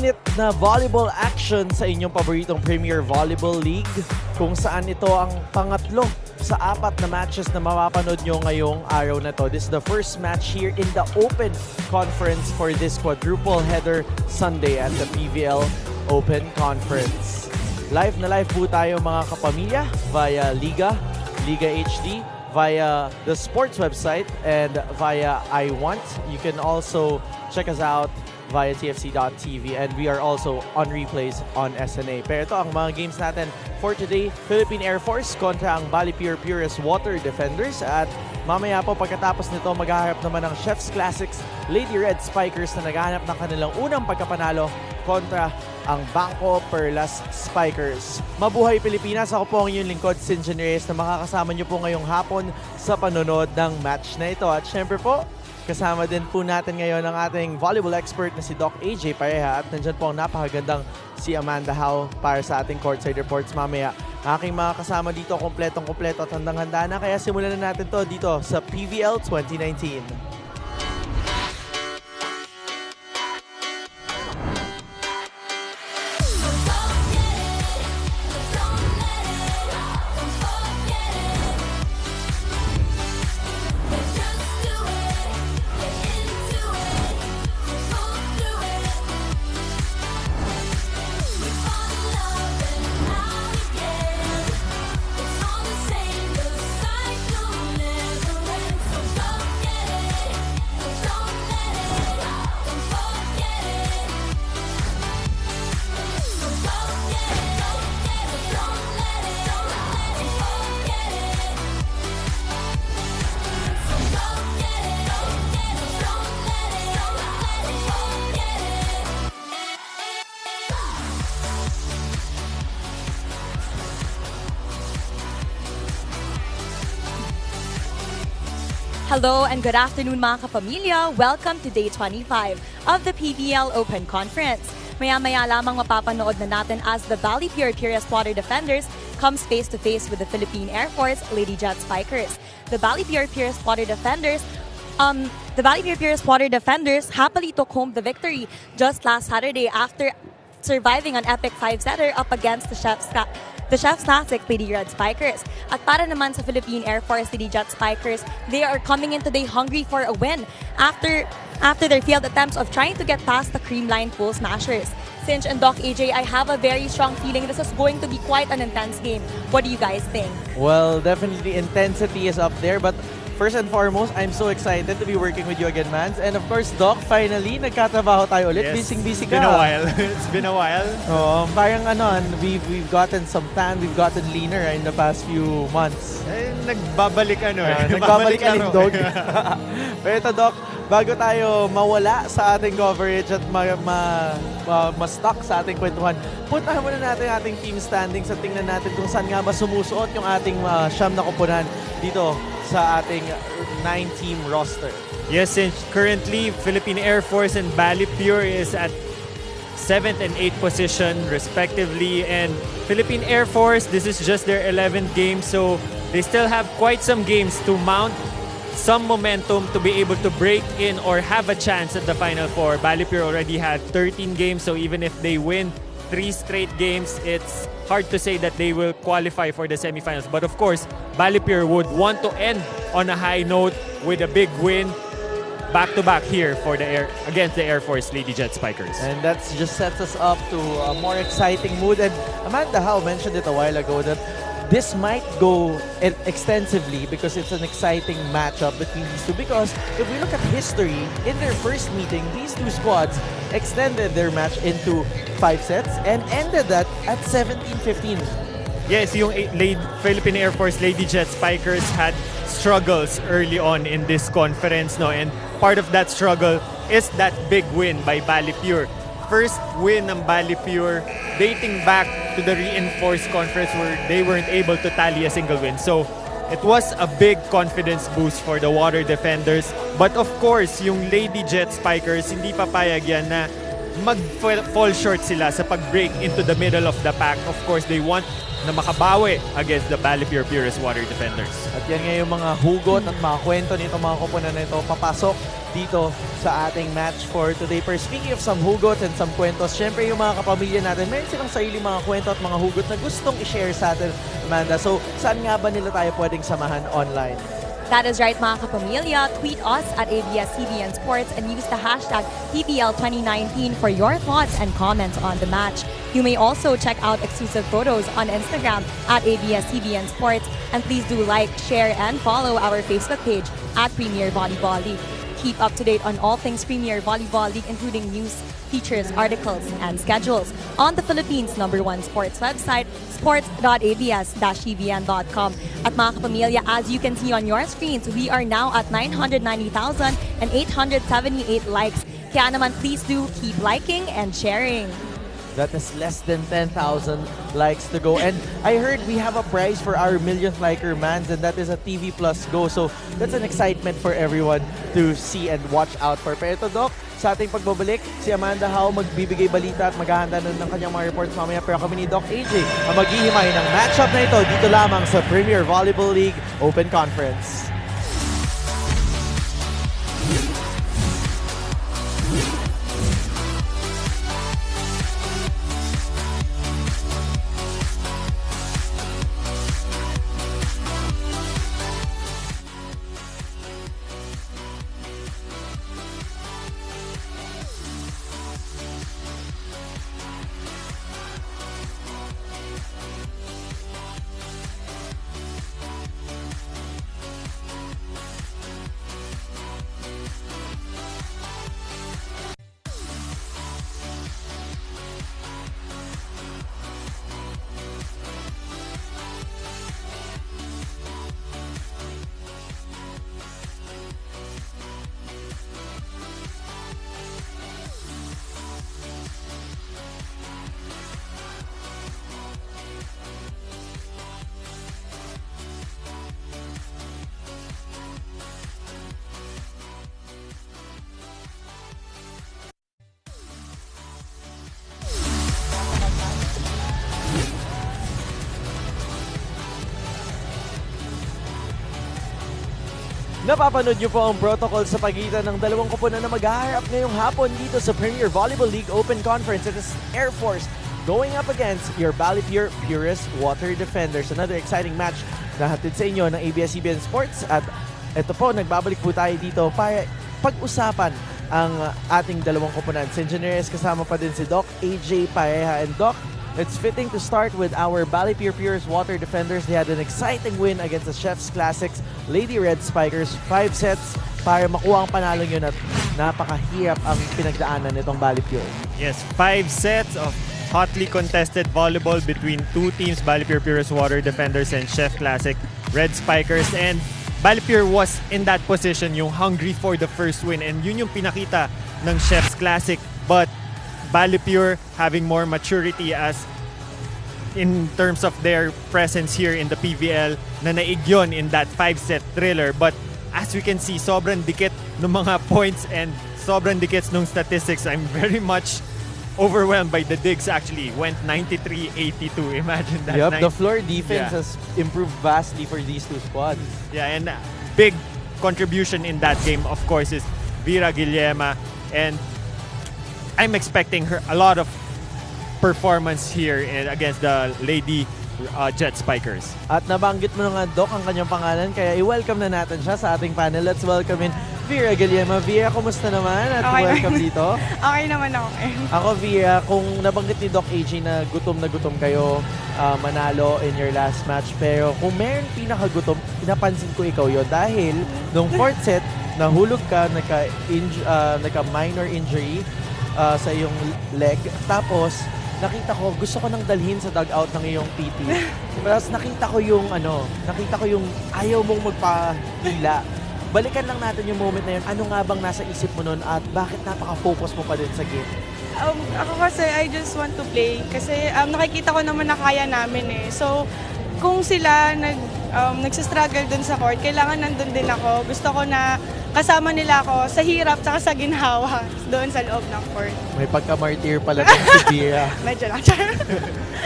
mainit na volleyball action sa inyong paboritong Premier Volleyball League kung saan ito ang pangatlo sa 4 na matches na mapapanood nyo ngayong araw na to. This is the first match here in the Open Conference for this quadruple header Sunday at the PVL Open Conference. Live na live po tayo mga kapamilya via Liga HD, via the sports website, and via iWant. You can also check us out via tfc.tv, and we are also on replays on SNA. Pero ito ang mga games natin for today. Philippine Air Force kontra ang BaliPure Purest Water Defenders, at mamaya po pagkatapos nito maghaharap naman ng Chef's Classics Lady Red Spikers na naghahanap ng kanilang unang pagkapanalo kontra ang Bangko Perlas Spikers. Mabuhay Pilipinas! Ako po ang inyong lingkod, Sinjan Reyes, na makakasama niyo po ngayong hapon sa panonood ng match na ito. At syempre po, kasama din po natin ngayon ang ating volleyball expert na si Doc AJ Pareha, at nandyan po ang napakagandang si Amanda Howe para sa ating courtside reports mamaya. Aking mga kasama dito, kompletong-kompleto at handang-handa na, kaya simulan na natin to dito sa PVL 2019. Hello and good afternoon mga kapamilya. Welcome to Day 25 of the PVL Open Conference. Maya-maya lamang mapapanood na natin as the BaliPure Purest Water Defenders comes face-to-face with the Philippine Air Force Lady Jet Spikers. The BaliPure Purest Water Defenders happily took home the victory just last Saturday after surviving an epic 5-setter up against the Chef's Classic Lady Red Spikers. At para naman sa Philippine Air Force Lady Jet Spikers, they are coming in today hungry for a win after their failed attempts of trying to get past the Creamline Pool Smashers. Sinch and Doc AJ, I have a very strong feeling this is going to be quite an intense game. What do you guys think? Well, definitely intensity is up there, but first and foremost, I'm so excited to be working with you again, Mans. And of course, Doc, finally, nagkatrabaho tayo ulit. Yes, Busy-busy it's ka. been a while. It's been a while. Parang we've gotten some tan, we've gotten leaner in the past few months. Nagbabalik nagbabalik alindog. Pero ito, Doc, bago tayo mawala sa ating coverage at ma-stuck sa ating kwentuhan, puntahan muna natin ating team standings at tingnan natin kung saan nga ba sumusuot yung ating siyam na koponan dito sa ating 9-team roster. Yes, and currently, Philippine Air Force and BaliPure is at 7th and 8th position respectively. And Philippine Air Force, this is just their 11th game, so they still have quite some games to mount some momentum to be able to break in or have a chance at the Final Four. BaliPure already had 13 games, so even if they win 3 straight games, it's hard to say that they will qualify for the semifinals. But of course, BaliPure would want to end on a high note with a big win back-to-back here for against the Air Force Lady Jet Spikers. And that just sets us up to a more exciting mood. And Amanda Howe mentioned it a while ago that this might go extensively because it's an exciting matchup between these two. Because if we look at history, in their first meeting, these two squads extended their match into 5 sets and ended that at 17-15. Yes, yung Philippine Air Force Lady Jet Spikers had struggles early on in this conference, no? And part of that struggle is that big win by BaliPure. First win ng BaliPure dating back to the reinforced conference where they weren't able to tally a single win. So it was a big confidence boost for the Water Defenders. But of course, yung Lady Jet Spikers, hindi papayag yan na mag-fall short sila sa pag-break into the middle of the pack. Of course, they want na makabawi against the BaliPure Purest Water Defenders. At yan nga yung mga hugot at mga kwento nito, mga koponan na ito, papasok dito sa ating match for today. Pero speaking of some hugot and some kwentos, syempre yung mga kapamilya natin, meron silang sarili mga kwento at mga hugot na gustong i-share sa atin, Amanda. So, saan nga ba nila tayo pwedeng samahan online? That is right, mga kapamilya. Tweet us at ABS-CBN Sports and use the hashtag PBL2019 for your thoughts and comments on the match. You may also check out exclusive photos on Instagram at ABS-CBN Sports. And please do like, share, and follow our Facebook page at Premier Volleyball League. Keep up to date on all things Premier Volleyball League, including news, features, articles, and schedules on the Philippines' #1 sports website, sports.abs-cbn.com. At mga kapamilya, as you can see on your screens, we are now at 990,878 likes. Kaya naman, please do keep liking and sharing. That is less than 10,000 likes to go. And I heard we have a prize for our millionth liker, Mans, and that is a TV Plus Go. So that's an excitement for everyone to see and watch out for. Pero ito, Doc, sa ating pagbabalik, si Amanda Hao magbibigay balita at maghahanda nun ng kanyang mga reports mamaya. Pero kami ni Doc AJ ang maghihimay ng matchup na ito dito lamang sa Premier Volleyball League Open Conference. Napapanood niyo po ang protocol sa pagitan ng dalawang koponan na maghaharap ngayong hapon dito sa Premier Volleyball League Open Conference. It is Air Force going up against your BaliPure Purist Water Defenders. Another exciting match na hatid sa inyo ng ABS-CBN Sports. At ito po, nagbabalik po tayo dito para pag-usapan ang ating dalawang koponan. Sa Engineers, kasama pa din si Doc AJ Pareha. And Doc, it's fitting to start with our BaliPure Purist Water Defenders. They had an exciting win against the Chef's Classics Lady Red Spikers. 5 sets para makuha ang panalo yun at napakahirap ang pinagdaanan nitong BaliPure. Yes, 5 sets of hotly contested volleyball between two teams, BaliPure Purist Water Defenders and Chef Classic Red Spikers. And BaliPure was in that position, yung hungry for the first win. And yun yung pinakita ng Chef's Classic. But BaliPure having more maturity as in terms of their presence here in the PVL na naigyon in that 5-set thriller. But as we can see, sobrang dikit ng mga points and sobrang dikit ng statistics. I'm very much overwhelmed by the digs actually. Went 93-82. Imagine that. Yep, the floor defense has improved vastly for these two squads. Yeah, and big contribution in that game, of course, is Vera Guillema. And I'm expecting her a lot of performance here against the Lady Jet Spikers. At nabanggit mo na nga, Doc, ang kanyang pangalan, kaya i-welcome na natin siya sa ating panel. Let's welcome in Vera Guillema. Vera, kumusta naman? At Okay welcome naman. dito. Okay naman ako. Ako, Vera, kung nabanggit ni Doc AJ na gutom kayo manalo in your last match, pero kung meron pinakagutom, pinapansin ko ikaw yun dahil nung fourth set, nahulog ka, nagka-minor injury sa iyong leg. Tapos, nakita ko, gusto ko nang dalhin sa dugout ng iyong PT. Tapos nakita ko yung ayaw mong magpahila. Balikan lang natin yung moment na yun. Ano nga bang nasa isip mo nun at bakit napaka-focus mo pa din sa game? Ako kasi, I just want to play. Kasi nakikita ko naman na kaya namin eh. So, kung sila nagsistruggle dun sa court, kailangan nandun din ako. Gusto ko na kasama nila ako sa hirap at sa ginhawa doon sa loob ng court. May pagka-martyr pala din si Vera. Medyo lang.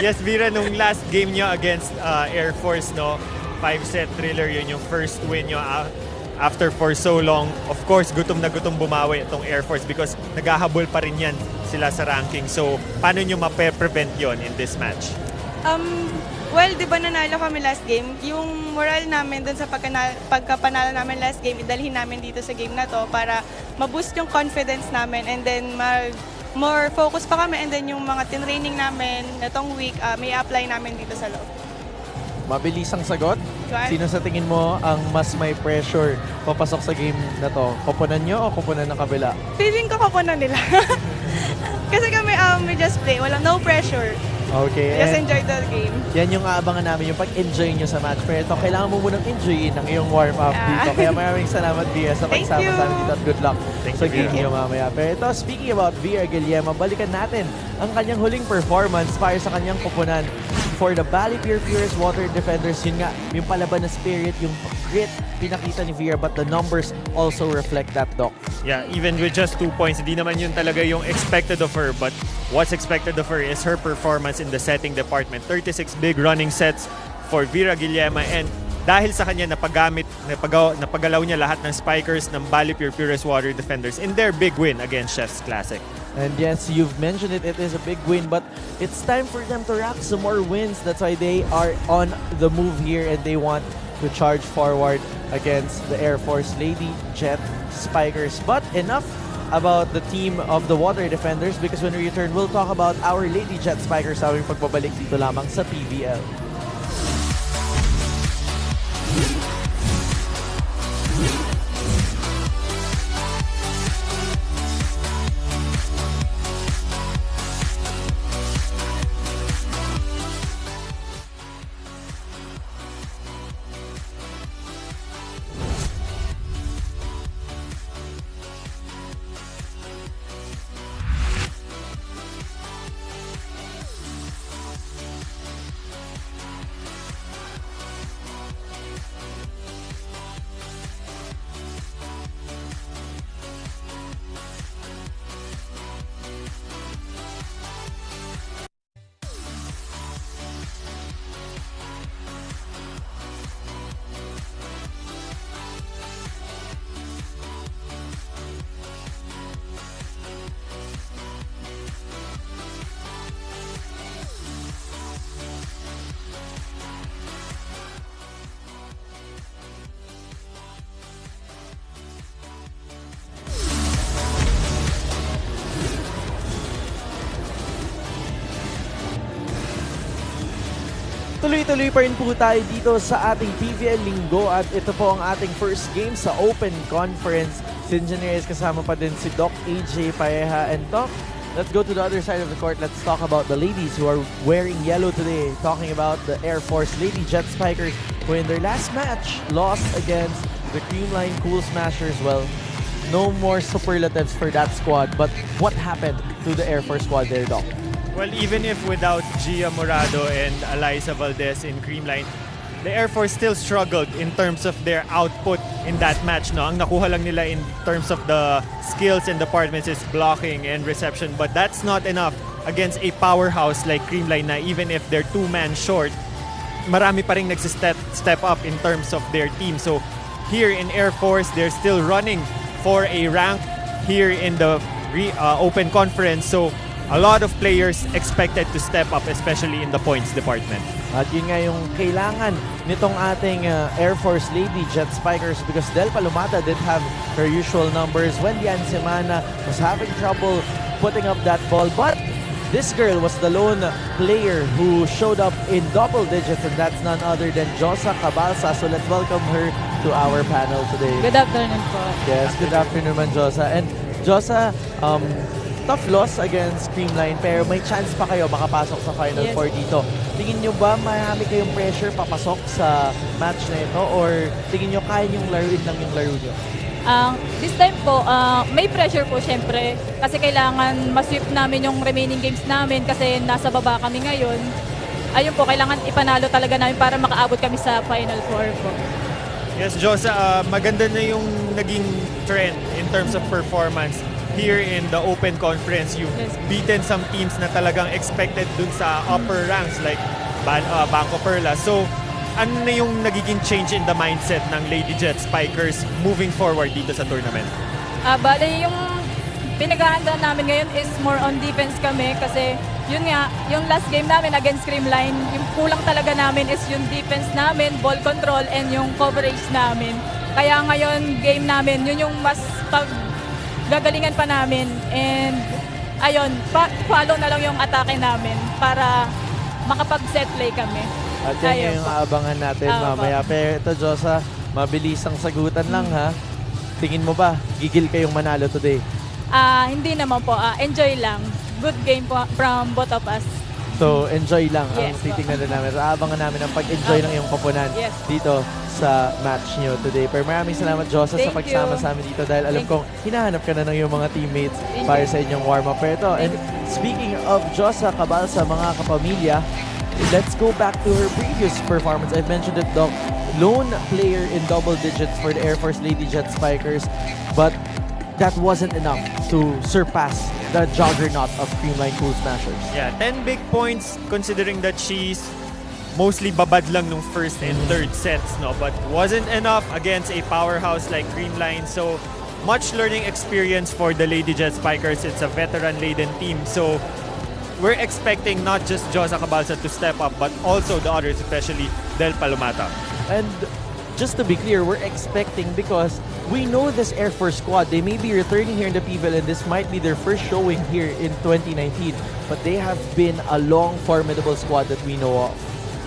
Yes, Vera, nung last game nyo against Air Force, no, 5-set thriller, yun yung first win nyo after for so long, of course, gutom na gutom bumawi itong Air Force because naghahabol pa rin yan sila sa ranking. So, paano nyo mape-prevent yon in this match? Well, di ba nanalo kami last game? Yung moral namin dun sa pagkapanalo namin last game, idalhin namin dito sa game na to para ma-boost yung confidence namin and then more focus pa kami and then yung mga tinraining namin itong week, may apply namin dito sa loob. Mabilis ang sagot. Juan? Sino sa tingin mo ang mas may pressure papasok sa game na to? Koponan nyo o koponan ng kabila? Feeling ko kapunan nila. Kasi kami, we just play. No pressure. Okay. Just and enjoy the game. yan yung aabangan namin, yung pag-enjoy nyo sa match. Pero ito, kailangan mo munang enjoyin ang iyong warm-up dito. Kaya maraming salamat, Via, sa Thank pagsama you. sa amin dito at good luck Thank sa you, game Via. nyo mamaya. Pero ito, speaking about Via Guillema, balikan natin ang kanyang huling performance para sa kanyang koponan for the BaliPure Purest Water Defenders. Yun nga, yung palaban na spirit, yung grit pinakita ni Via, but the numbers also reflect that, Doc. Yeah, even with just 2 points, hindi naman yun talaga yung expected of her. But what's expected of her is her performance in the setting department. 36 big running sets for Vera Guillema. And dahil sa kanya, napagalaw niya lahat ng spikers ng BaliPure Purest Water Defenders in their big win against Chef's Classic. And yes, you've mentioned it, it is a big win, but it's time for them to rack some more wins. That's why they are on the move here and they want to charge forward against the Air Force Lady Jet Spikers. But enough about the team of the Water Defenders because when we return, we'll talk about our Lady Jet Spikers sa aming pagbabalik dito lamang sa PBL. Tuloy-tuloy pa rin po tayo dito sa ating PVL Linggo at ito po ang ating first game sa Open Conference. Si Engineers kasama pa din si Doc AJ Pareha and Doc. Let's go to the other side of the court. Let's talk about the ladies who are wearing yellow today. Talking about the Air Force Lady Jet Spikers who in their last match lost against the Creamline Cool Smashers. Well, no more superlatives for that squad. But what happened to the Air Force squad there, Doc? Well, even if without Gia Morado and Eliza Valdez in Creamline, the Air Force still struggled in terms of their output in that match. No? Ang nakuha lang nila in terms of the skills and departments is blocking and reception. But that's not enough against a powerhouse like Creamline na even if they're 2-man short, marami pa rin step up in terms of their team. So here in Air Force, they're still running for a rank here in the Open Conference. So a lot of players expected to step up, especially in the points department. At yun nga yung kailangan nitong ating Air Force Lady Jet Spikers because Del Palomata didn't have her usual numbers. Wendy Ansemana was having trouble putting up that ball. But this girl was the lone player who showed up in double digits and that's none other than Josa Cabalsa. So let's welcome her to our panel today. Good afternoon po. Yes, good afternoon man, Josa. And Josa, tough loss against Creamline pero may chance pa kayo makapasok sa Final Yes. Four dito. Tingin nyo ba marami kayong pressure papasok sa match na ito or tingin nyo kaya nyong laruin lang yung laro nyo? This time po, may pressure po syempre kasi kailangan masweep namin yung remaining games namin kasi nasa baba kami ngayon. Ayun po, kailangan ipanalo talaga namin para makaabot kami sa Final Four po. Yes, Josa, maganda na yung naging trend in terms of performance. Here in the Open Conference, you've Yes. beaten some teams na talagang expected dun sa upper ranks like Banco Perla. So, ano na yung nagiging change in the mindset ng Lady Jet Spikers moving forward dito sa tournament? Bale, yung pinaghahanda namin ngayon is more on defense kami kasi yun nga, yung last game namin against Creamline, yung kulang talaga namin is yung defense namin, ball control, and yung coverage namin. Kaya ngayon, game namin, yun yung mas paggagalingan pa namin. And ayun, follow na lang yung atake namin para makapag-set play kami. At yan Ayun yung po. aabangan natin Opo. mamaya. Pero ito, Josa, mabilis ang sagutan lang ha. Tingin mo ba, gigil kayong manalo today? Hindi naman po, enjoy lang. Good game po from both of us. So, enjoy lang ang Yes, titingnan na namin. Aabangan namin ang pag-enjoy ng iyong koponan Yes. dito sa match nyo today. Pero maraming salamat, Josa, sa Thank pagsama you. sa amin dito dahil alam Thank kong hinahanap ka na ng iyong mga teammates Thank para you. sa inyong warm-up. Pero ito, and speaking of Josa Cabalsa, mga kapamilya, let's go back to her previous performance. I've mentioned it, Doc. Lone player in double digits for the Air Force Lady Jet Spikers, but that wasn't enough to surpass the juggernaut of Creamline Cool Smashers. Yeah, 10 big points considering that she's mostly babad lang nung first and third sets, no? But wasn't enough against a powerhouse like Creamline. So, much learning experience for the Lady Jet Spikers. It's a veteran-laden team. So, we're expecting not just Josa Cabalsa to step up, but also the others, especially Del Palomata. And just to be clear, we're expecting because we know this Air Force squad. They may be returning here in the PVL and this might be their first showing here in 2019. But they have been a long, formidable squad that we know of.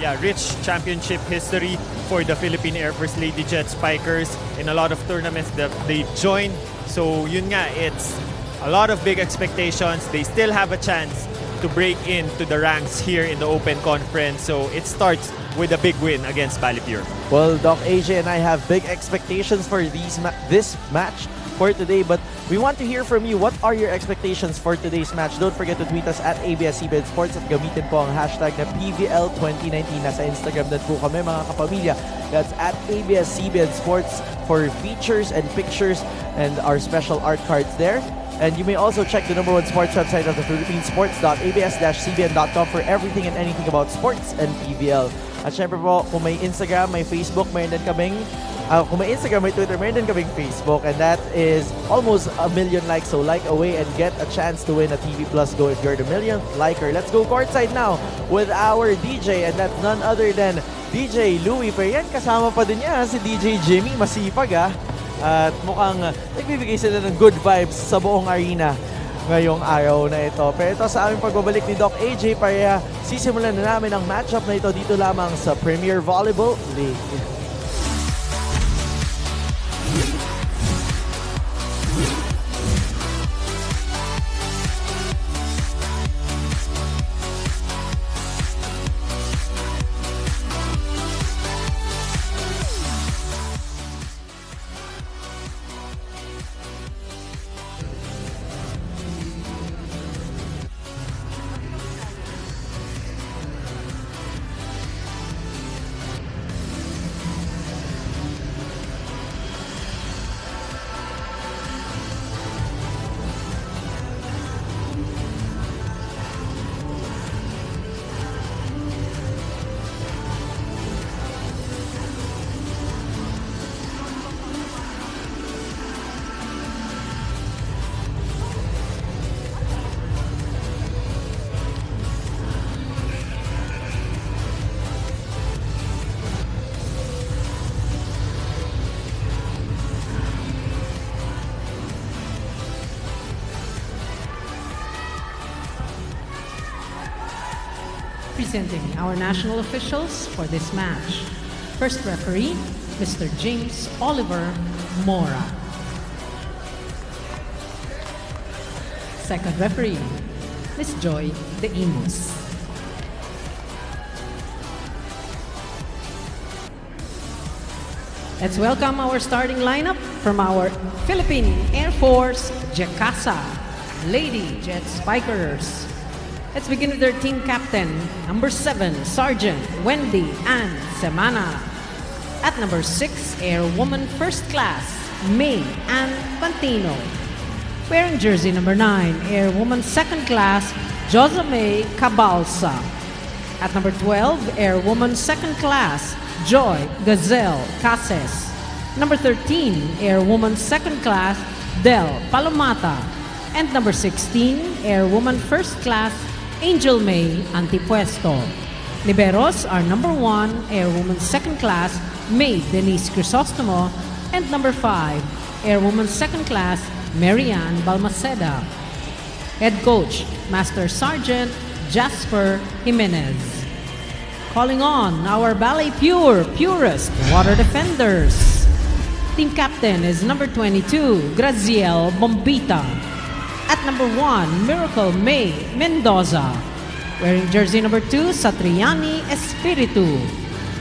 Yeah, rich championship history for the Philippine Air Force Lady Jet Spikers in a lot of tournaments that they've joined. So yun nga, it's a lot of big expectations. They still have a chance to break into the ranks here in the Open Conference. So it starts with a big win against BaliPure. Well, Doc AJ and I have big expectations for this match for today, but we want to hear from you. What are your expectations for today's match? Don't forget to tweet us at ABS-CBN Sports at gamitin po ang hashtag na PVL2019. Nasa Instagram din po kami, mga kapamilya. That's at ABS-CBN Sports for features and pictures and our special art cards there. And you may also check the #1 sports website of the Philippines, sports.abs-cbn.com, for everything and anything about sports and PVL. At syempre po, kung may Instagram, may Facebook, mayroon din kaming, kung may Instagram, may Twitter, mayroon din kaming Facebook, and that is almost 1 million likes. So like away and get a chance to win a TV Plus Go if you're the millionth liker. Let's go courtside now with our DJ, and that's none other than DJ Louie. Pero yan, kasama pa din niya si DJ Jimmy. Masipag At mukhang nagbibigay sila ng good vibes sa buong arena ngayong araw na ito. Pero ito sa aming pagbabalik ni Doc AJ, para sisimulan na namin ang matchup na ito dito lamang sa Premier Volleyball League. Presenting our national officials for this match. First referee, Mr. James Oliver Mora. Second referee, Miss Joy De Imus. Let's welcome our starting lineup from our Philippine Air Force Jacasa Lady Jet Spikers. Let's begin with their team captain, number 7, Sergeant Wendy Ann Semana. At number 6, Airwoman First Class, May Ann Pantino. Wearing jersey number 9, Airwoman Second Class, Josame Cabalsa. At number 12, Airwoman Second Class, Joy Gazelle Cases. Number 13, Airwoman Second Class, Del Palomata. And number 16, Airwoman First Class, Angel May Antipuesto. Liberos are number 1, Airwoman Second Class, May Denise Crisostomo. And number 5, Airwoman Second Class, Marianne Balmaceda. Head Coach, Master Sergeant Jasper Jimenez. Calling on our BaliPure purest water defenders. Team captain is number 22, Graziel Bombita. At number 1, Miracle May Mendoza. Wearing jersey number 2, Satriani Espiritu.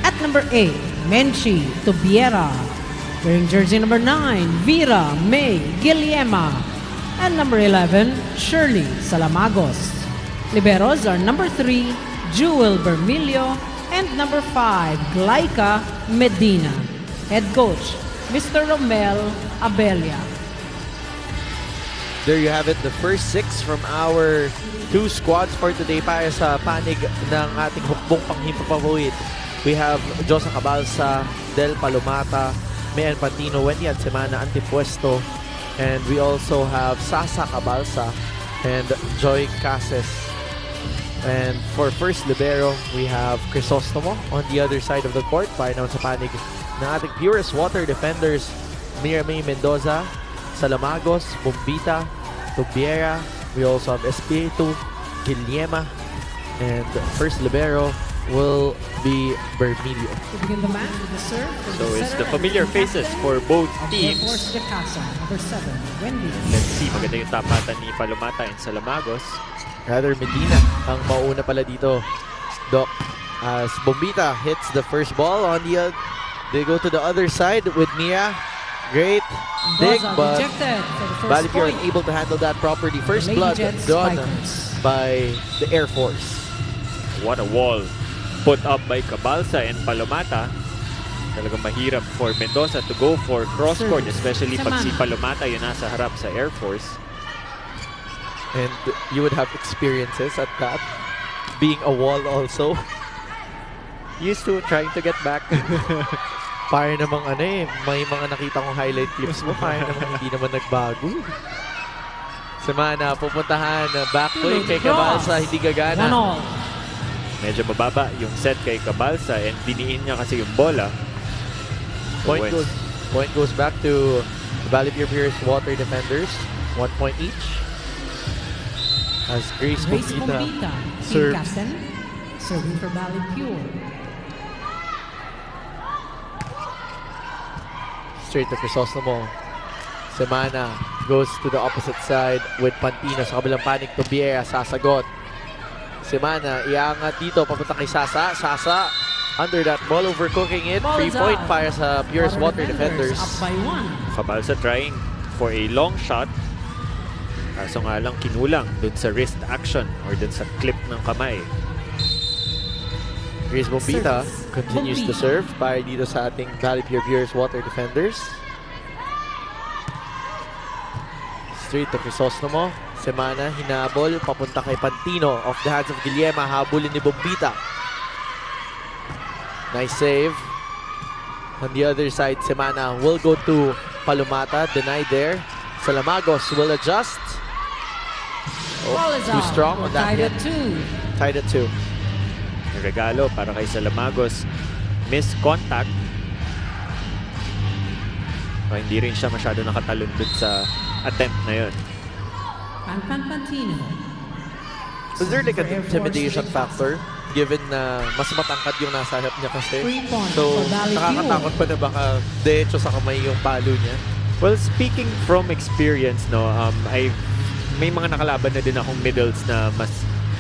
At number 8, Menchi Tubiera. Wearing jersey number 9, Vera May Guillema. And number 11, Shirley Salamagos. Liberos are number 3, Jewel Bermilio. And number 5, Glaika Medina. Head coach, Mr. Romel Abelia. There you have it, the first 6 from our 2 squads for today para sa panig ng ating hukbong panghimpapawid. We have Josa Cabalsa, Del Palomata, Mayan Pantino, Wendy at Semana Antipuesto, and we also have Sasa Cabalsa and Joy Cases. And for first libero, we have Crisostomo on the other side of the court para naman sa panig ng ating purest water defenders, Miramay Mendoza, Salamagos, Bombita, Tubiera. We also have Espiritu, Guillema, and first libero will be Bermilio. To begin the match with the serve. So it's the familiar faces for both teams. Number 7, Wendy. Let's see, maganda yung tapatan ni Palomata and Salamagos. Rather Medina ang mauna pala dito, Doc. As Bombita hits the first ball on the they go to the other side with Mia. Great dig, but BaliPure able to handle that properly. First blood done by the Air Force. What a wall put up by Cabalsa and Palomata. Talagang mahirap for Mendoza to go for cross-court, especially pag si Palomata yun nasa harap sa Air Force. And you would have experiences at that, being a wall also. Used to trying to get back. Para namang may mga nakita kong highlight clips mo, para namang hindi naman nagbago. Semana, pupuntahan, backplay kay Cabalsa, hindi gagana. Medyo mababa yung set kay Cabalsa and diniin niya kasi yung bola. Point goes back to the BaliPure Purest water defenders. 1 point each. As Grace Bombita serves. Captain, serving for BaliPure. Straight to Crisostomo. Semana goes to the opposite side with Pantino sa kabilang panig. Tubiera sasagot. Semana iangat dito papunta kay Sasa. Sasa under that ball, overcooking it. 3 point para sa Purest water defenders. Cabalsa trying for a long shot. Kaso nga lang kinulang dun sa wrist action or dun sa clip ng kamay. Grace Bombita continues to serve para dito sa ating BaliPure Purest water defenders. Straight to Crisostomo. Semana hinabol papunta kay Pantino. Off the hands of Guillema. Habulin ni Bombita. Nice save. On the other side, Semana will go to Palomata. Denied there. Salamagos will adjust. Too strong on that hit. Tied at 2. Regalo para kay Salamagos. Miss contact. Hindi rin siya masyado nakatalon dun sa attempt na yun. Pantino. Was there like an intimidation factor? Given na mas matangkad yung nasa harap niya kasi. So, nakakatakot pa na baka derecho sa kamay yung palo niya. Well, speaking from experience, no, may mga nakalaban na din akong middles na mas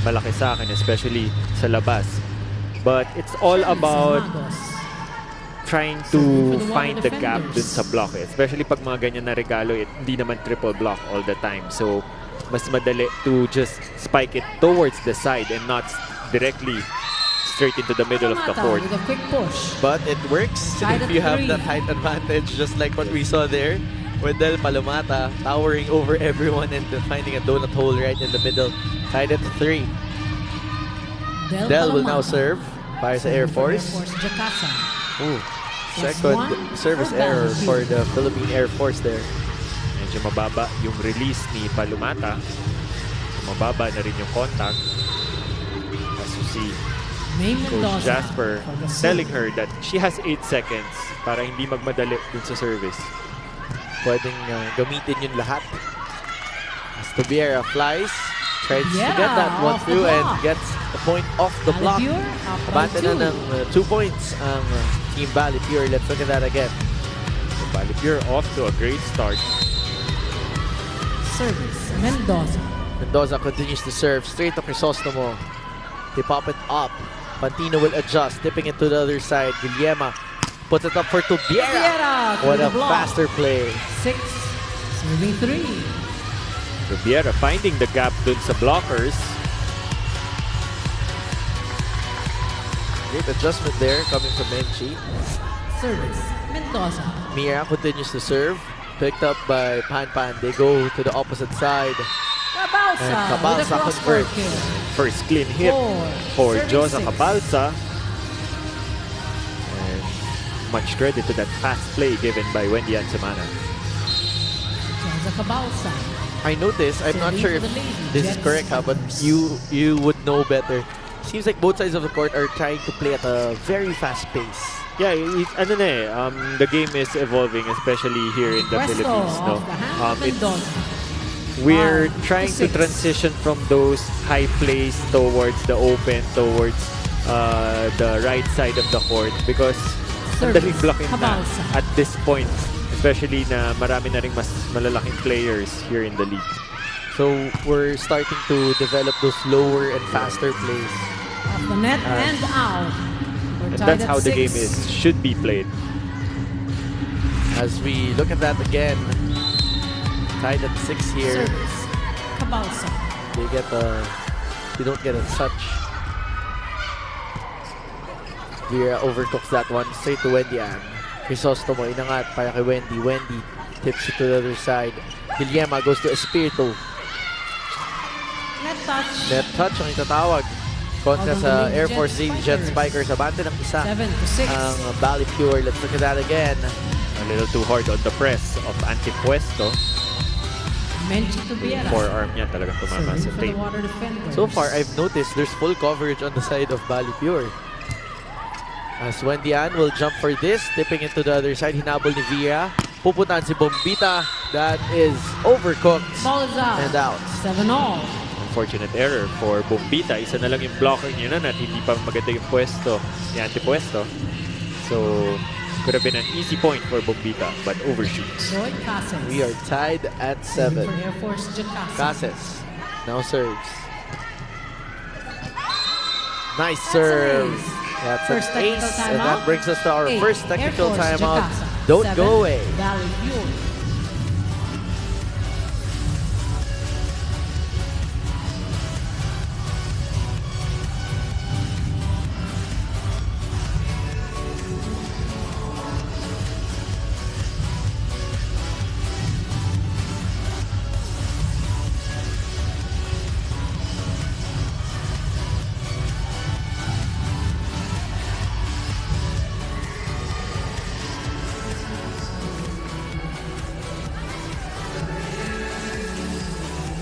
malaki sa akin, especially sa labas. But it's all about trying to find the gap dun sa block. Especially pag mga ganyan na regalo, hindi naman triple block all the time. So, mas madali to just spike it towards the side and not directly straight into the middle of the court. But it works if you have that height advantage, just like what we saw there with Del Palomata towering over everyone and finding a donut hole right in the middle. Tied at 3. Del will now serve para sa Air Force. Ooh, second service error for the Philippine Air Force there. Medyo mababa yung release ni Palumata. Mababa na rin yung contact. As you see, Coach Jasper telling her that she has 8 seconds para hindi magmadali dun sa service. Pwedeng gamitin yun lahat. As Tobiera flies, tries to get that one through and gets the point off the block. Abante na ng 2 points ang Team BaliPure. Let's look at that again. So BaliPure off to a great start. Service, Mendoza. Mendoza continues to serve straight to Crisostomo. They pop it up. Pantino will adjust, tipping it to the other side. Guillema puts it up for Tobiera. What a faster play. 6, serving 3. Tobiera finding the gap dun sa blockers. Great adjustment there coming from Menchi. Service, Mendoza. Mira continues to serve. Picked up by Pan. They go to the opposite side. And Cabalsa converts. First clean hit for Josa Cabalsa. And much credit to that fast play given by Wendy Ansemana. Josa Cabalsa. I noticed, I'm not sure if this is correct, but you would know better. Seems like both sides of the court are trying to play at a very fast pace. Yeah, the game is evolving, especially here in the Philippines. No, we're trying to transition from those high plays towards the open, towards the right side of the court, because madaling blocking na at this point, especially na marami na ring mas malalaking players here in the league. So we're starting to develop those slower and faster plays. Off the net and out. And that's how the game should be played. As we look at that again, tied at 6 here. Service, Cabalsa. They don't get a touch. Vera overcooks that one straight to Wendy Ann. Crisostomo inangat para kay Wendy. Wendy tips it to the other side. Guillema goes to Espiritu. Net touch. Net touch ang itatawag. Kontra sa Air Force Jet Spikers. Abante ng isa 7-6. ang BaliPure. Let's look at that again. A little too hard on the press of Antipuesto. Menchi Tobiera. Forearm niya talagang tumama sa tape. So far, I've noticed there's full coverage on the side of BaliPure. As Wendy Ann will jump for this, tipping it to the other side. Hinabol ni Villa. Pupuntahan si Bombita. That is overcooked. Ball is out. And out. 7-all. Unfortunate error for Bombita. Isa na lang yung blocker niya na at hindi pa maganda yung pwesto, yung antipuesto. So, could have been an easy point for Bombita, but overshoots. We are tied at 7. For Air Force Jacasa. Cases now serves. Nice serve. That's First an ace, technical and that timeout. brings us to our 8. first technical Air Force timeout. Jacasa. Don't 7. go away. BaliPure.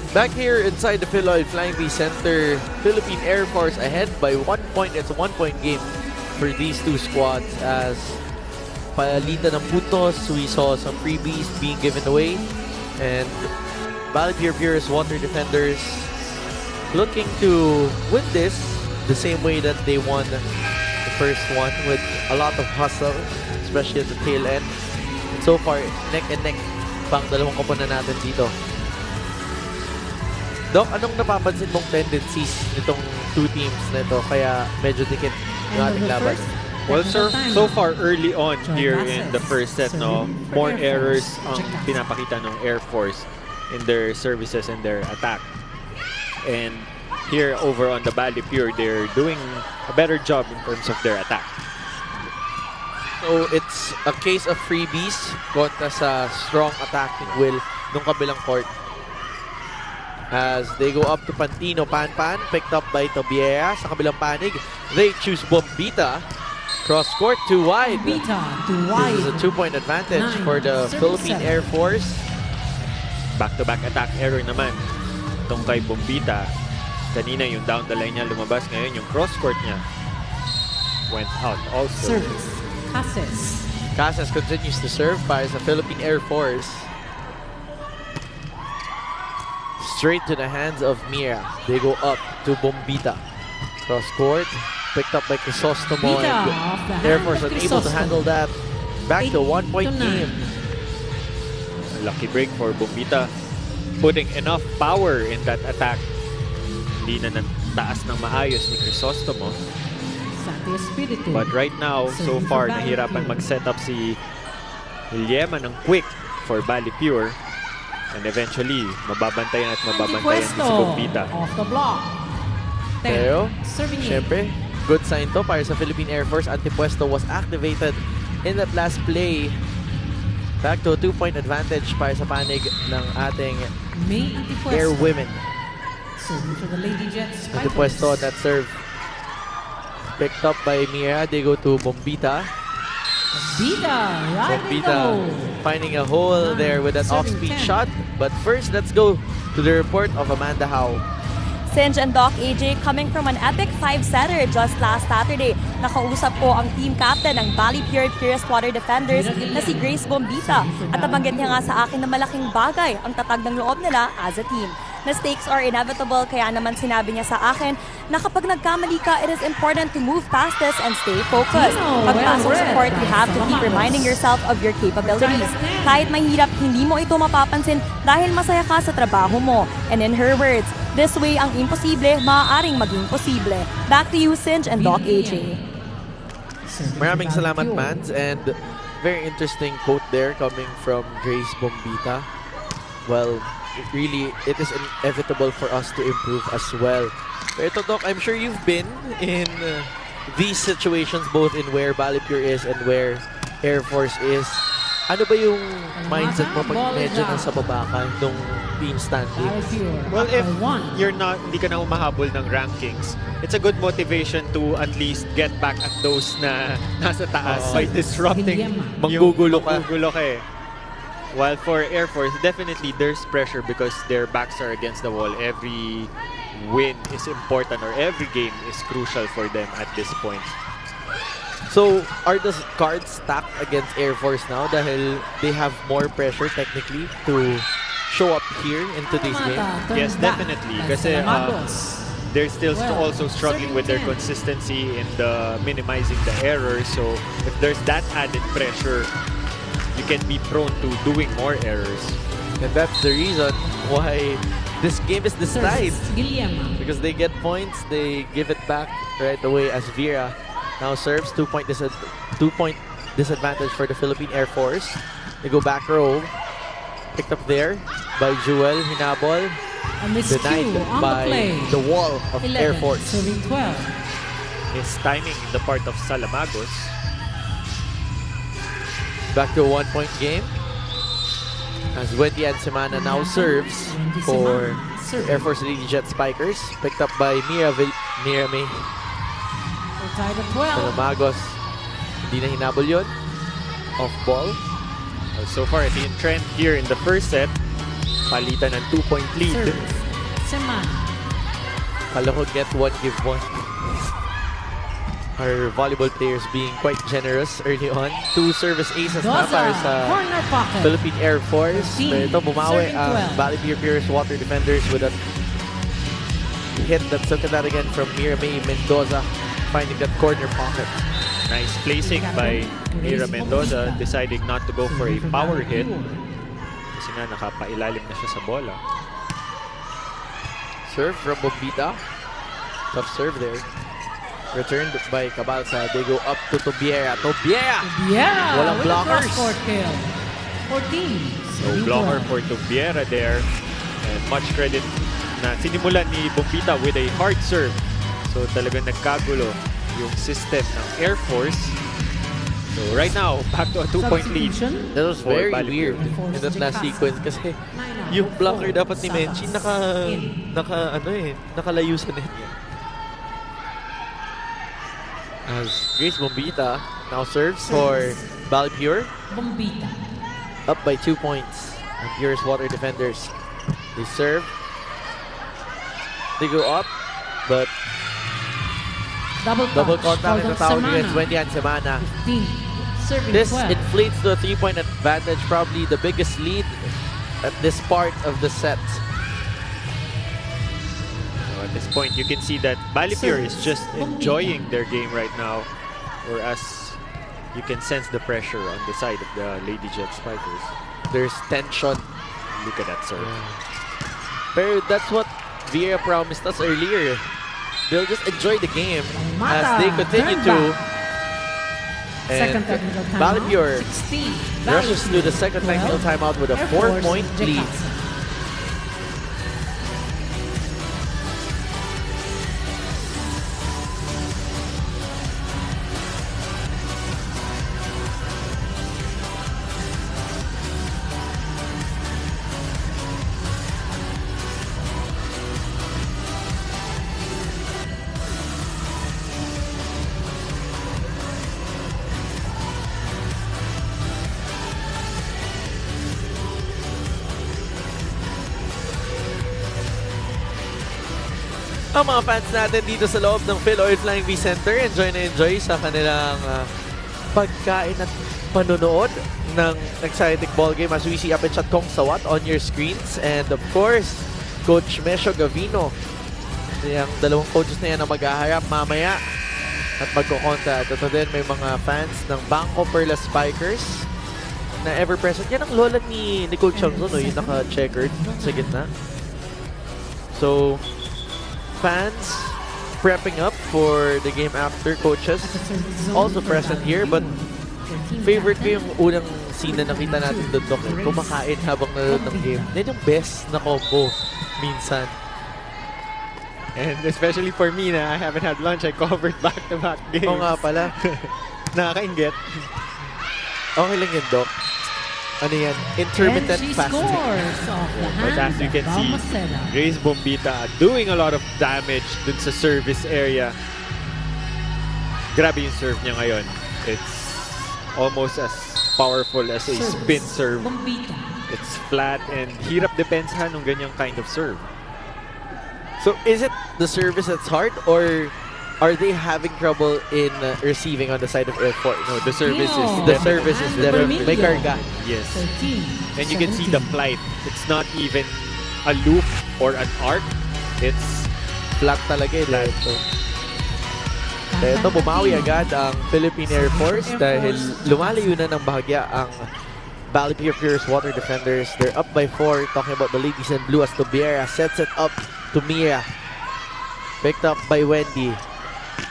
Back here inside the Philoy Flying V Center, Philippine Air Force ahead by 1 point. It's a 1-point game for these two squads as palitan ng puntos. We saw some freebies being given away. And BaliPure Pure's Water Defenders looking to win this the same way that they won the first one with a lot of hustle, especially at the tail end. And so far, neck and neck pang dalawang koponan natin dito. Doc, anong napapansin mong tendencies nitong two teams na ito kaya medyo dikit yung ating laban? Well, sir, so far early on here in the first set, no, more errors ang pinapakita ng Air Force in their services and their attack. And here over on the BaliPure, they're doing a better job in terms of their attack. So it's a case of freebies kontra sa strong attacking will ng kabilang court. As they go up to Pantino, Pan picked up by Tobiera sa kabilang panig. They choose Bombita. Cross court, too wide. Bombita, too wide. This is a 2-point advantage 9, for the 7-7. Philippine Air Force. Back-to-back attack error naman itong kay Bombita. Kanina yung down the line niya lumabas. Ngayon yung cross court niya went out also. Service, Cases. Casas continues to serve para sa Philippine Air Force. Straight to the hands of Mira. They go up to Bombita. Cross court, picked up by Crisostomo. Bombita And off the Air hand Force of unable to Crisostomo. handle that. Back to 8 1-point to 9. game. Lucky break for Bombita. Putting enough power in that attack. Hindi na nagtaas ng maayos ni Crisostomo. Sati Espiritu. But right now, so far, nahirapan mag-set up si Liema ng quick for BaliPure. And eventually, mababantayan at mababantayan din si Bombita. Off the block. Pero, Serving it. syempre, good sign to para sa Philippine Air Force. Antipuesto was activated in that last play. Back to a 2-point advantage para sa panig ng ating May Antipuesto. Air Women. Serving for the Lady Jets. Antipuesto on that serve. Picked up by Mira. They go to Bombita. Bombita, right in the Bombita hole. finding a hole there with that Serving off-speed 10. shot. But first, let's go to the report of Amanda Howe. Sinj and Doc AJ coming from an epic 5-setter just last Saturday. Nakausap ko ang team captain ng BaliPure Purest Water Defenders na si Grace Bombita. At nabanggit niya nga sa akin na malaking bagay ang tatag ng loob nila as a team. Mistakes are inevitable, kaya naman sinabi niya sa akin na kapag nagkamali ka, it is important to move past this and stay focused. Pagpasok sa court, you have to keep reminding yourself of your capabilities. Kahit mahirap, hindi mo ito mapapansin dahil masaya ka sa trabaho mo. And in her words, this way ang imposible, maaaring maging posible. Back to you, Sinj and Doc AJ. Maraming salamat, Mans. And very interesting quote there coming from Grace Bombita. Well, it is inevitable for us to improve as well. Pero Doc, I'm sure you've been in these situations both in where BaliPure is and where Air Force is. Ano ba yung mindset mo pag medyo nasa baba ka nung team standings? Well, if hindi ka na humahabol ng rankings, it's a good motivation to at least get back at those na nasa taas by disrupting. Manggugulo ka. Manggugulo ka eh. While for Air Force, definitely there's pressure because their backs are against the wall. Every win is important or every game is crucial for them at this point. So, are the cards stacked against Air Force now dahil they have more pressure technically to show up here in today's game? Yes, definitely. Kasi they're still also struggling with their consistency in minimizing the errors. So, if there's that added pressure, you can be prone to doing more errors. And that's the reason why this game is decided. Because they get points, they give it back right away as Vera now serves. 2-point disadvantage for the Philippine Air Force. They go back row. Picked up there by Jewel. Hinabol. Denied by the wall of 11, Air Force. Serving 12. His timing in the part of Salamagos. Back to a 1-point game. As Wendy and Semana now serves for Air Force Lady Jet Spikers. Picked up by Mira May. We're tied at 12. Salamagos. Hindi na hinabol yun. Off ball. Well, so far, ito yung trend here in the first set. Palitan ng 2-point lead. Service. Semana. Kala ko get one, give one. Our volleyball players being quite generous early on. 2 service aces na para sa Corner pocket. Philippine Air Force. 15, Pero ito bumawi serving ang 12. BaliPure Purest Water Defenders with a hit that took that again from Mira May Mendoza, finding that corner pocket. Nice placing by Mira Mendoza, deciding not to go for a power hit. Kasi nga nakapailalim na siya sa bola. Serve from Bombita. Tough serve there. Returned by Cabalsa. They go up to Tobiera. Tobiera! Yeah, Walang with a blockers. cross-court kill. 14. No blocker for Tubiera there. And much credit na sinimulan ni Bombita with a hard serve. So talagang nagkagulo yung system ng Air Force. So right now, back to a 2-point lead. That was for very BaliPure. weird in that last sequence kasi yung blocker dapat ni Menchi nakalayo sa net. As Grace Bombita now serves for BaliPure. Bombita. Up by 2 points. And Pure's water defenders. They serve. They go up, but double contact in the tower against Wendy and Semana. 15. Serving This 12. inflates to a 3-point advantage, probably the biggest lead at this part of the set. So at this point, you can see that BaliPure is just enjoying their game right now, whereas you can sense the pressure on the side of the Lady Jet Spikers. There's tension. Look at that serve. Pero that's what Vieira promised us earlier. They'll just enjoy the game as they continue to. Second And technical timeout. BaliPure 16. rushes to the second technical 12. timeout with a Air Force 4-point lead. Jacasa. Ang mga fans natin dito sa loob ng PhilOil Flying V Center, enjoy na enjoy sa kanilang pagkain at panonood ng exciting ball game as we see Apit Chat Kong Sawat on your screens. And of course, Coach Mesho Gavino. Yung dalawang coaches na yan na maghaharap mamaya at magkukonta. At ito din, may mga fans ng Bangko Perla Spikers na ever-present. Yan ang lola ni Coach Changzo, no? Yung naka-checkered sa gitna. So, fans prepping up for the game after. Coaches also present here, but favorite ko yung unang scene na nakita natin doon, Doc. Kumakain habang nanonood ng game. Yan yung best na combo minsan. And especially for me na I haven't had lunch, I covered back-to-back games. Oo nga pala. Nakakaingit. Okay lang yun, Doc. Ano yan? Intermittent And she fasting. scores off the But hand as you can of see, Balmaceda. Grace Bombita doing a lot of damage dun sa service area. Grabe yung serve niya ngayon. It's almost as powerful as a spin serve. Bombita. It's flat and hirap depensahan ng ganyang kind of serve. So, is it the service that's hard or are they having trouble in receiving on the side of Air Force? No, the service is The service is definitely may karga. Yes. 13. And you can see the flight. It's not even a loop or an arc. It's Flat talaga eh. Ito, bumawi agad ang Philippine Air Force dahil lumalayo na ng bahagya ang BaliPure Pure's water defenders. They're up by 4. Talking about the ladies in blue as Tobiera sets it up to Mia. Picked up by Wendy.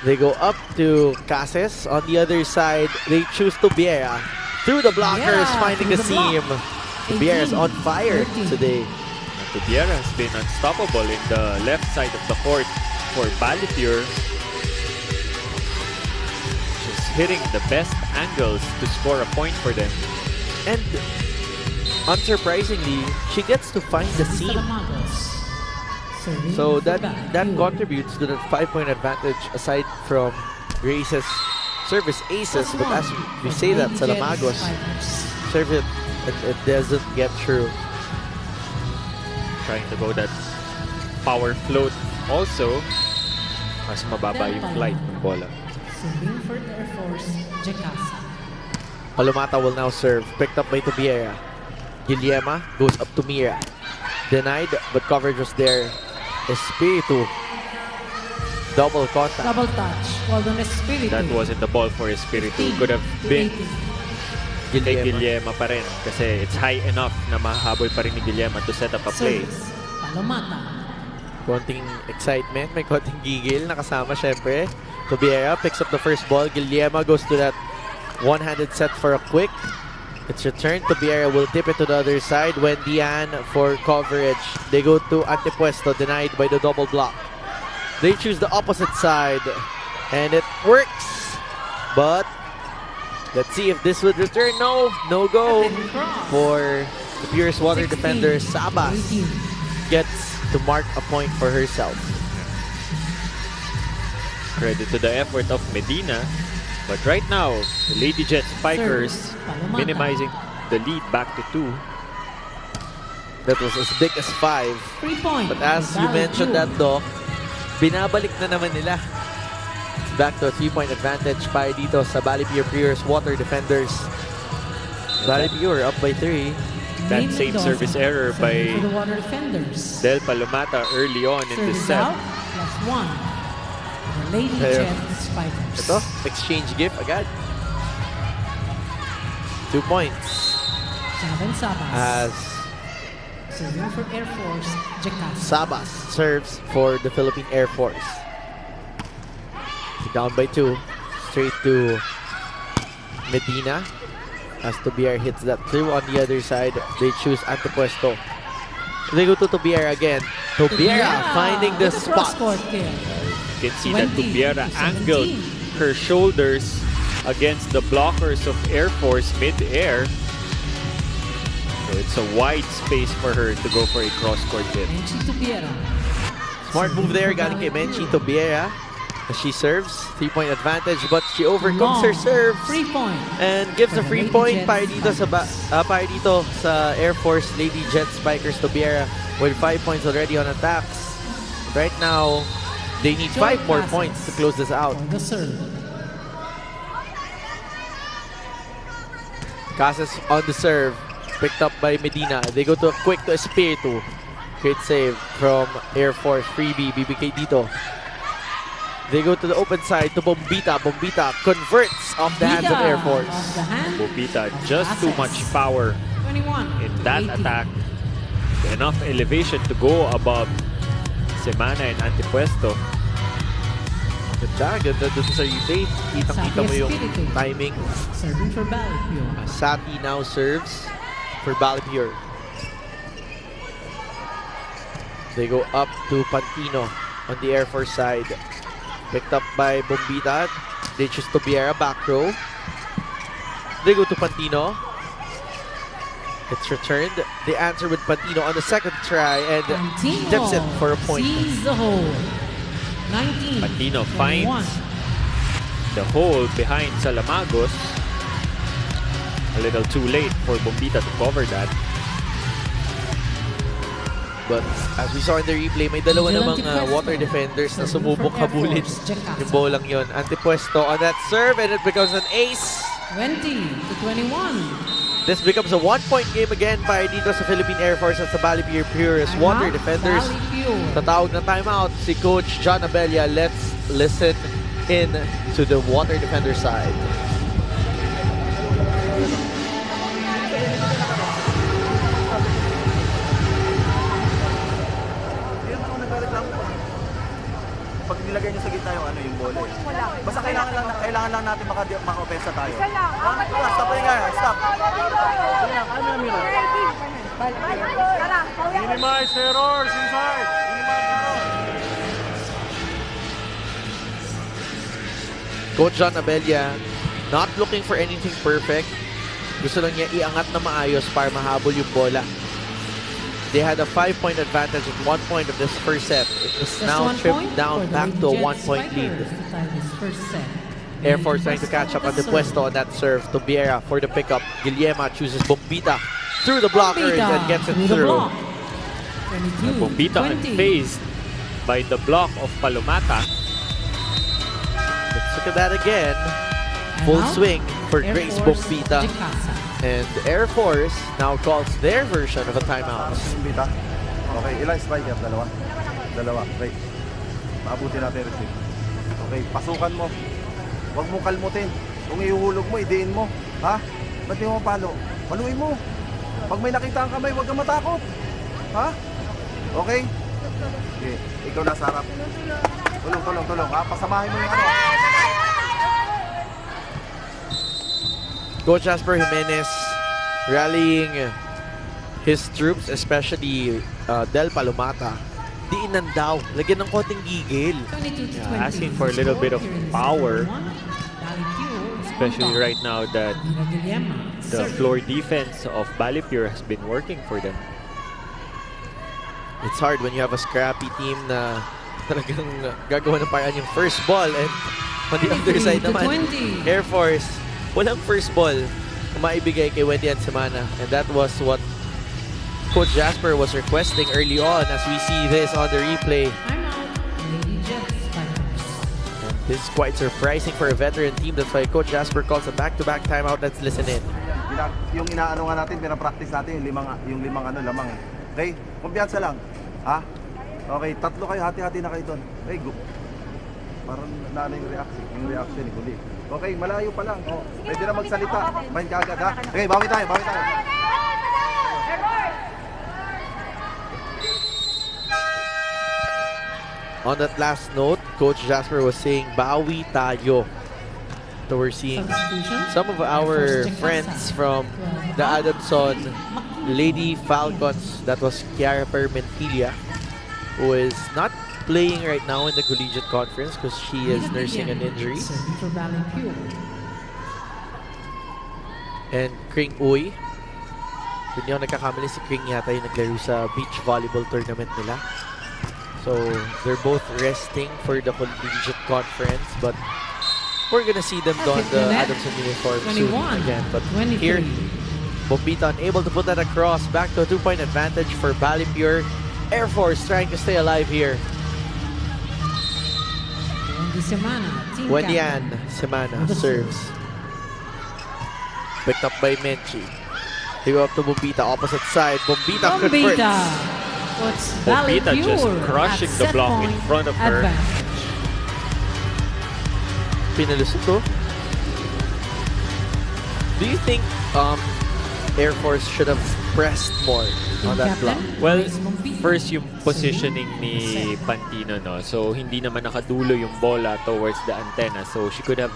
They go up to Cases. On the other side, they choose Tobiera. Through the blockers, Yeah, finding the through the seam. block. Tobiera's 18, on fire 13. today. Tobiera has been unstoppable in the left side of the court for BaliPure. Just hitting the best angles to score a point for them. And unsurprisingly, she gets to find the seam. So that contributes to the 5-point advantage aside from Grace's service aces. But as we say that, Salamagos serve it doesn't get through. Trying to go that power float also. Mas mababa yung flight ng bola. Serving for the Air Force, Jacasa. Palomata will now serve. Picked up by Tobiera. Guillerma goes up to Mira. Denied, but coverage was there. Espiritu. Double contact. Double touch. Well done, Espiritu. That wasn't the ball for Espiritu. Could have been kay Guillerma pa rin kasi it's high enough na mahabol pa rin ni Guillerma to set up a play. Service. Palomata. Konting excitement, may konting gigil. Nakasama syempre. Tobiera picks up the first ball. Guillerma goes to that one-handed set for a quick. It's returned. Tobiera will tip it to the other side. Wendian for coverage. They go to Antepuesto, denied by the double block. They choose the opposite side. And it works. But let's see if this would return. No, no go for the Pure's water 16, defender. Sabas 18. gets to mark a point for herself. Credit to the effort of Medina. But right now, the Lady Jet Spikers Palomata. minimizing the lead back to 2. That was as big as 5. 3 points. But as you mentioned that, Doc, binabalik na naman nila. Back to a 3-point advantage para dito sa BaliPure's Water Defenders. BaliPure up by 3. That Main same Mendoza service error serving by for the Water Defenders. Del Palomata early on in the Service set. out, +1. The Lady Pero, Jet Spikers. Ito, exchange gift agad. 2 points. Javan Sabas. As Serving for Air Force, Jacasa. Sabas serves for the Philippine Air Force. Down by 2. Straight to Medina. As Tobier hits that through on the other side, they choose Antepuesto. They go to Tobiera again. Tobiera finding the with a spot. cross-court kill. You can see that 20 Tubiera to 17. angled her shoulders against the blockers of Air Force mid-air. So it's a wide space for her to go for a cross-court hit. Menchi Tubiera. Smart move there, galing kay Menchi Tobiera. As she serves, 3-point advantage, but she overcooks her serves. 3 point. And gives a For the free Lady point Jet para dito sa Air Force Lady Jet Spikers Tobiera with 5 points already on attacks. Right now, they need 5 more points to close this out. For the serve. Casas on the serve, picked up by Medina. They go to a quick to Espiritu. Great save from Air Force freebie BBK dito. They go to the open side to Bombita. Bombita converts off the hands of Air Force. Off the hand Bobita, of just too Casas. much power 21. in that 18. attack. Enough elevation to go above Semana and Antepuesto. Ganda dun sa replay. Kitang-kita mo yung Espiritu. timing. Serving for BaliPure. Sati now serves for BaliPure. They go up to Pantino on the Air Force side. Picked up by Bombita. They choose Tobiera back row. They go to Pantino. It's returned. They answer with Pantino on the second try, and she Pantino tips it for a point. sees the hole. 19. Pantino 21. finds the hole behind Salamagos. A little too late for Bombita to cover that. But as we saw in the replay, may dalawa namang water defenders na sumubok habulin yung bolang yon. Antepuesto on that serve, and it becomes an ace. 20 to 21. This becomes a 1-point game again para dito sa Philippine Air Force at sa BaliPure's water Timeout, defenders. BaliPure. Tatawag na timeout si Coach John Abella. Let's listen in to the water defender side. Pag nilagay niyo sa gitna yung yung bola eh. Basta kailangan lang natin maka-offensa tayo. Stop nga, stop. Minimize errors inside. Coach John Abella, not looking for anything perfect. Gusto lang niya iangat na maayos para mahabol yung bola. They had a 5-point advantage at 1 point of this first set. It was Just now 1 point trimmed down for the back Lady to a Jet 1-point lead. Spikers to tie this first set. Air Force trying to catch up on the puesto on that serve. Tobiera for the pickup. Guillermo chooses Bombita through the blockers and gets it the through. block. 22, Bombita 20. unfazed by the block of Palomata. Let's look at that again. And Full now, swing for Air Grace Force Bombita. Jacasa. And Air Force now calls their version of a timeout. Bita. Okay, ilang striker? Dalawa. Great. Maabuti natin receive. Okay, pasukan mo. Huwag mo kalmutin. Kung ihuhulog mo, idiin mo. Ha? Ba't di mo mapalo? Paluin mo. Pag may nakita ang kamay, huwag kang matakot. Ha? Okay? Okay, ikaw nasa harap. Tulong. Ha? Pasamahin mo yung ano. Coach Jasper Jimenez rallying his troops, especially Del Palomata. Diinan daw. Lagyan ng konting gigil. 22 to Yeah, 20. asking for a little bit of Here in power. set one, BaliPure Especially on top. right now that Mira Guillermo. the Serve. floor defense of BaliPure has been working for them. It's hard when you have a scrappy team na talagang gagawa ng paraan yung first ball. And on the other side naman, Air Force, walang first ball na maibigay kay Wendy and Semana. And that was what Coach Jasper was requesting early on, as we see this on the replay. And this is quite surprising for a veteran team. That's why Coach Jasper calls a back-to-back timeout. Let's listen in. Yung inaano nga natin, pinapractice natin yung limang lamang. Okay? Kumpiyansa lang. Ha? Okay, 3 kayo, hati-hati na kayo doon. Okay, go. Parang naano yung reaction ni Kuli. Okay, malayo pa lang. Oh, pwede na magsalita. Main ka agad, ha? Okay, bawi tayo. On that last note, Coach Jasper was saying, bawi tayo. So we're seeing some of our friends from the Adamson Lady Falcons. That was Kiara Permentilla, who is not playing right now in the collegiate conference because she is nursing an injury. And Kring Uy. Kung hindi ako nagkakamali, si Kring yata yung naglaro sa beach volleyball tournament nila. So they're both resting for the collegiate conference, but we're gonna see them don the Adamson uniform soon again. But here, Bombita unable to put that across. Back to a 2-point advantage for BaliPure. Air Force trying to stay alive here. Wendian Semana serves. Picked up by Menchi. They go up to Bombita, opposite side. Bombita converts. Bombita just crushing the block in front of her. Pinalusot to. Do you think Air Force should have pressed more on that block? Well, first yung positioning ni Pantino, no? So hindi naman nakadulo yung bola towards the antenna. So she could have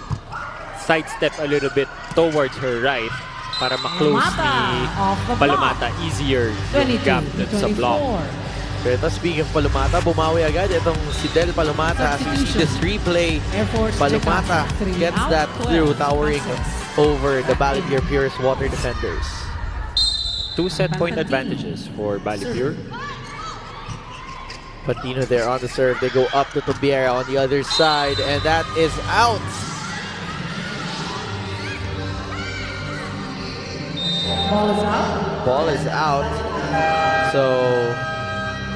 sidestepped a little bit towards her right para ma-close ni Palomata easier yung gap dun sa block. Pero speaking of Palomata, bumawi agad itong si Del Palomata. As you see this replay, Palomata gets that through, towering over the BaliPure Pure's water defenders. 2 set point advantages for BaliPure. Pantino there on the serve. They go up to Tobiera on the other side, and that is out. Ball is out. So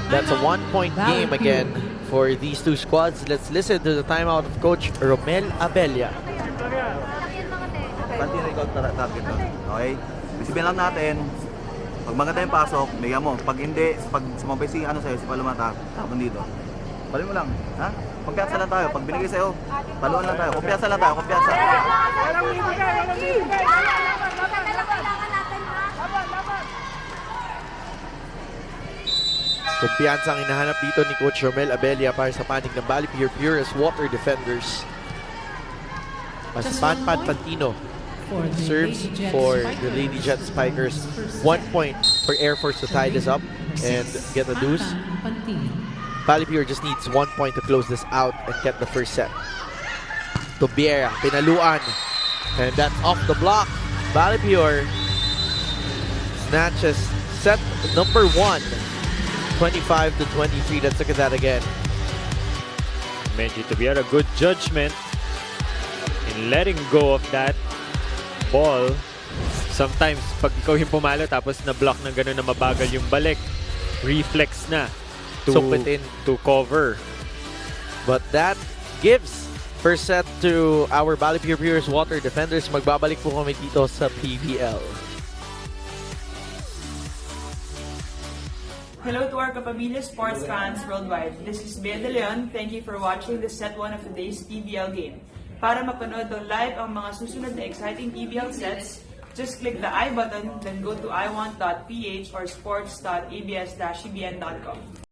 that's a 1-point game again for these two squads. Let's listen to the timeout of Coach Romel Abella. Pantino, ikaw target doon. Okay? Isipin lang natin, pag maganda yung pasok, bigyan mo. Pag hindi, pag sumabay si sa'yo, si Palomata, tapon dito. Palin mo lang, ha? Kumpiyansa lang tayo. Pag binigay sa'yo, paluan lang tayo. Kumpiyansa lang tayo, kumpiyansa. Kumpiyansa ang hinahanap dito ni Coach Romel Abella para sa panig ng BaliPure Pure as water defenders. Mas Pantino serves for the Lady Jet Spikers. 1 point for Air Force to tie this up and get the deuce. BaliPure just needs 1 point to close this out and get the first set. Tobiera, pinaluan. And that's off the block. BaliPure snatches set number 1. 25-23. Let's look at that again. Menchi Tobiera, good judgment in letting go of that ball. Sometimes, pag ikaw yung pumalo tapos na-block na gano'n na mabagal yung balik, reflex na to cover. But that gives first set to our BaliPure Pure's water defenders. Magbabalik po kami dito sa PBL. Hello to our Kapamilya sports fans worldwide. This is Bea De Leon. Thank you for watching the set 1 of today's PBL game. Para mapanood daw live ang mga susunod na exciting PBL sets, just click the I button, then go to iWant.ph or sports.abs-cbn.com.